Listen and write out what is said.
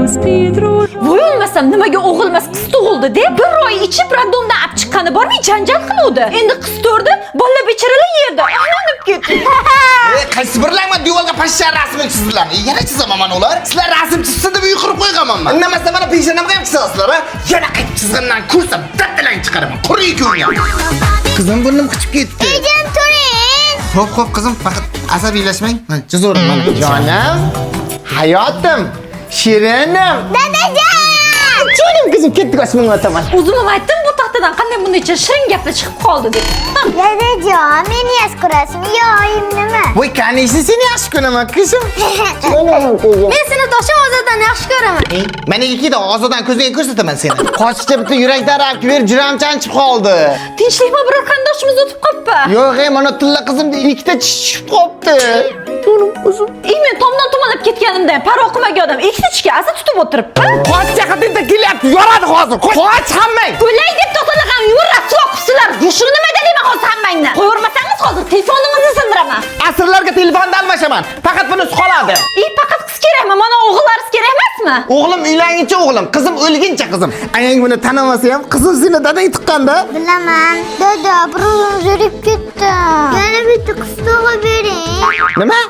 Voy olmasam nimaga o'g'ilmas qiz tug'ildi deb bir oy ichib randomdan olib chiqqani bormi janjal qiluvdi. Endi qiz to'rdi, bola becharalar yerda aylanib ketdi. Qaysi birlarman devorga pashsha rasmini chizdilar. Yana chizaman ular. Sizlar rasm chizsin deb uyqirib qo'yganman. Indamasdan mana peshonamga ham chizasizlar, ha? Yana qaytib chizgandan ko'rsam daddalang chiqaraman. Quriy ko'nglim. Qizim burnim qichib ketdi. Ejam turing. Xo'p, qizim, faqat asabiylashmang. Mana chizaverim mana. Jonim, hayotim, shirinim. Dadajon! Jonim qizim ketdik osmonga otaman. O'zim ham aytdim bu taxtadan qanday buncha shirin gaplar chiqib qoldi deb. Dadajon, meni yaxshi ko'rasizmi yo oyim nima? Voy, qaniysi seni yaxshi ko'raman, qizim. Men sinfdoshim Ozodani yaxshi ko'raman. Mana ikkita og'zidan ko'zga ko'rsataman seni. Qochishcha bitta yurakdan rapki ber, juram chanchib qoldi. Tinchlikmi biror qarindoshimiz o'tib qolibdi? Yo'q, mana tilla qizimda ikkita tish tushib qolibdi. To'nim qizim. Men tomdan tomonlab ketganimda parvo qilmagan odam ikkita tishga asa tutib o'tiribdi. Qoch chaqatingda kelyapti, yoradi hozir. Qoch hammang. O'lay deb to'talagan yurab so'qibsizlar. Shuni nima deyman hozir hammangni? Qo'yvermasangiz hozir telefonimizni sindiraman. Asrlarga telefonni almashaman. Faqat bunisi qoladi. Faqat qiz kerakmi? Mana o'g'illaringiz kerak emasmi? O'g'lim uylanguncha o'g'lim, qizim o'lguncha qizim. Ayang buni tanamasa ham, qizim seni dadang tuqqanda. Bilaman. Dada, birovim zerib ketdi. Yana bitta qiz tug'ib bering. Nima?